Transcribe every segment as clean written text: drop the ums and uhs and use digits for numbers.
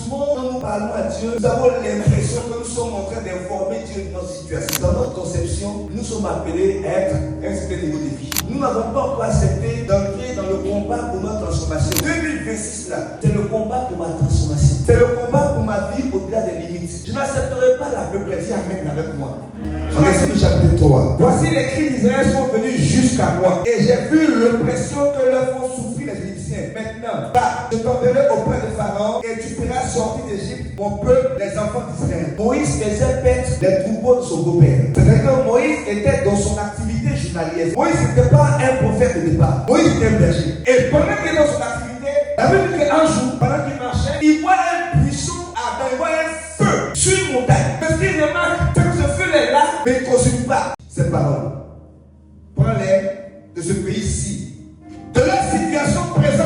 souvent, quand nous parlons à Dieu, nous avons l'impression que nous sommes en train d'informer Dieu de notre situation. Dans notre conception, nous sommes appelés à être un certain niveau de vie. Nous n'avons pas encore accepté d'entrer dans le combat pour notre transformation. 2026 là, c'est le combat pour ma transformation. C'est le combat pour ma vie au-delà des limites. Je n'accepterai pas la peuplade. Dis amen avec moi. Verset chapitre 3. Voici les cris d'Israël sont venus jusqu'à moi. Et j'ai vu l'oppression que leur font souffrir les Égyptiens. Maintenant, je t'enverrai auprès de Pharaon et tu feras sortir d'Égypte mon peuple, les enfants d'Israële. Moïse faisait paître les troupeaux de son beau-père. C'est-à-dire que Moïse était dans son activité journalière. Moïse n'était pas un prophète de départ. Moïse était un berger. Et pendant qu'il est dans son activité, la Bible dit qu'un jour, pendant qu'il marchait, il voit un buisson ardent, il voit un feu sur une montagne. Parce qu'il remarque que ce feu est là, mais il ne consume pas ces paroles. Prends-les de ce pays-ci, de la situation présente,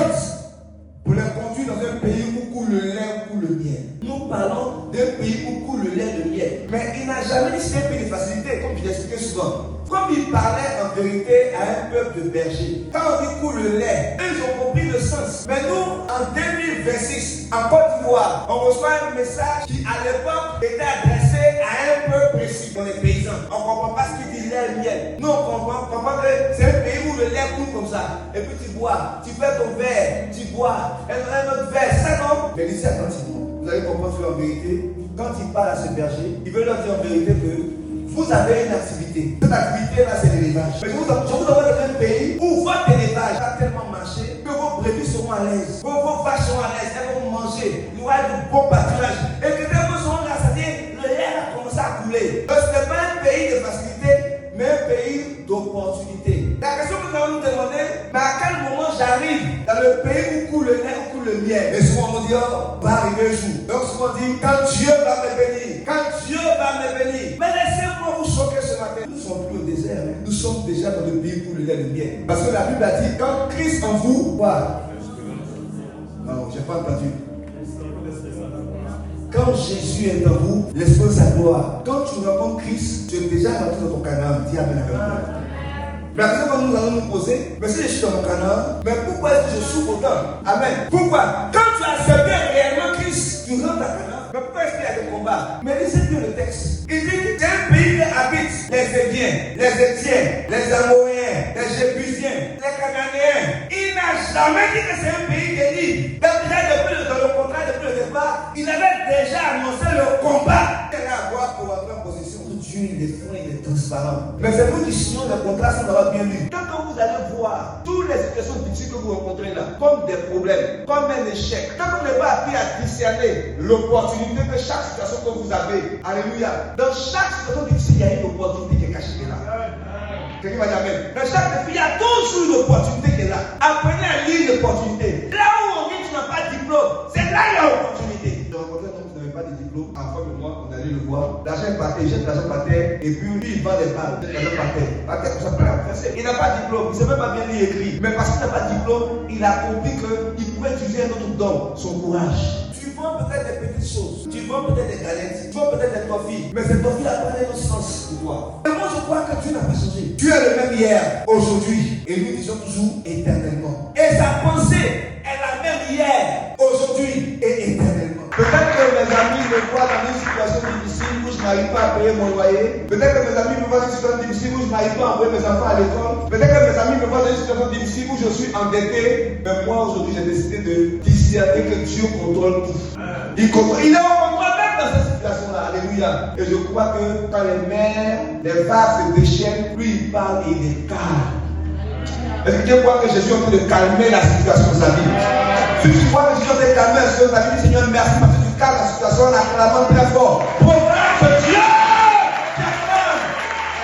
pour les conduire dans un pays où coule le lait, où coule le miel. Nous parlons d'un pays où coule le lait, le miel. Mais il n'a jamais dit que c'est un pays de facilité, comme je l'expliquais souvent. Comme il parlait en vérité à un peuple de bergers. Quand on dit coule le lait, eux ils ont compris le sens. Mais nous, en 2026, en Côte d'Ivoire, on reçoit un message qui à l'époque était adressé à un peuple précis, dans les paysans. On ne comprend pas ce qu'il dit lait et miel. Nous on comprend que c'est un pays où le lait coule comme ça. Et puis tu bois, tu fais ton verre, tu bois, et un autre verre, c'est ça non? Mais ici attentivement, vous allez comprendre en vérité, quand il parle à ce berger, il veut leur dire en vérité que vous avez une activité. Cette activité-là, c'est l'élevage. Mais je vous envoie dans un pays où votre élevage a tellement marché que vos brebis seront à l'aise, vos vaches seront à l'aise, elles vont manger, il y aura du bon pâturage. Et que dès que vous serez là, c'est-à-dire le lait va commencer à couler. Donc ce n'est pas un pays de facilité, mais un pays d'opportunité. La question que nous allons nous demander, mais à quel moment j'arrive dans le pays où coule le lait, où coule le miel? Et souvent on dit, oh, va arriver un jour. Donc souvent on dit, quand Dieu va me bénir, quand Dieu va me bénir. Mais laissez-moi vous choquer ce matin. Nous ne sommes plus au désert, hein. Nous sommes déjà dans le pays où coule le lait, le miel. Parce que la Bible a dit, quand Christ en vous, quoi? Non, je n'ai pas entendu. Quand Jésus est en vous, l'esprit de sa gloire. Quand tu rencontres Christ, tu es déjà rentré dans ton Canaan. Dis amen avec moi. Mais la question que nous allons nous poser, mais si je suis dans mon Canaan, mais pourquoi est-ce que je souffre autant? Amen. Pourquoi? Quand tu as accepté réellement Christ, tu rentres à Canaan. Mais pourquoi est-ce qu'il y a des combats? Mais lisez bien le texte. Il dit c'est un pays qui habite les Héviens, les Étiens, les Amoréens, les Jébusiens, les Cananéens. Il n'a jamais dit que c'est un pays qui est libre. Donc déjà dans le contrat, depuis le départ, il avait déjà annoncé le combat. Il a à voir pour entrer en position. Dieu, il est franc, il est transparent. Mais c'est vous qui signez le contrat sans l'avoir bien lu. Quand vous allez voir toutes les situations difficiles que vous rencontrez là, comme des problèmes, comme un échec, quand vous n'avez pas appris à discerner l'opportunité que chaque situation que vous avez, alléluia, dans chaque situation difficile, il y a une opportunité qui est cachée là. Quelqu'un va dire amen. Dans chaque défi, il y a toujours une opportunité qui est là. Apprenez à lire l'opportunité. Là où on dit que tu n'as pas de diplôme, c'est là qu'il y a l'opportunité. J'ai rencontré un homme qui n'avait pas de diplôme. En fin de mois, on allait le voir. L'argent partait, il jette l'argent par terre. Et puis lui, il vend des balles. Il jette l'argent par terre. Par terre, comme ça, par la. Il n'a pas de diplôme. Il ne sait même pas bien lire et écrire. Mais parce qu'il n'a pas de diplôme, il a compris qu'il pouvait utiliser un autre don, son courage. Tu vends peut-être des petites choses. Tu vends peut-être des galettes. Tu vends peut-être des toffees. Mais ces toffees n'a pas un autre sens pour toi. Et moi, je crois que Dieu n'a pas changé. Tu es le même hier, aujourd'hui. Et nous disons toujours éternellement. Et sa pensée est la même hier, aujourd'hui et éternellement. Peut-être que mes amis me voient dans une situation difficile où je n'arrive pas à payer mon loyer. Peut-être que mes amis me voient dans une situation difficile où je n'arrive pas à envoyer mes enfants à l'école. Peut-être que mes amis me voient dans une situation difficile où je suis endetté. Mais moi, aujourd'hui, j'ai décidé de discerner que Dieu contrôle tout. Il est au contrôle même dans cette situation-là. Alléluia. Et je crois que quand les mers, les vagues se déchaînent, lui il parle et il est calme. Est-ce que tu crois que Jésus est en train de calmer la situation de sa vie? Si tu crois que Jésus est en train de calmer la situation de sa vie, dis Seigneur, merci parce que tu calmes la situation en acclamant très fort.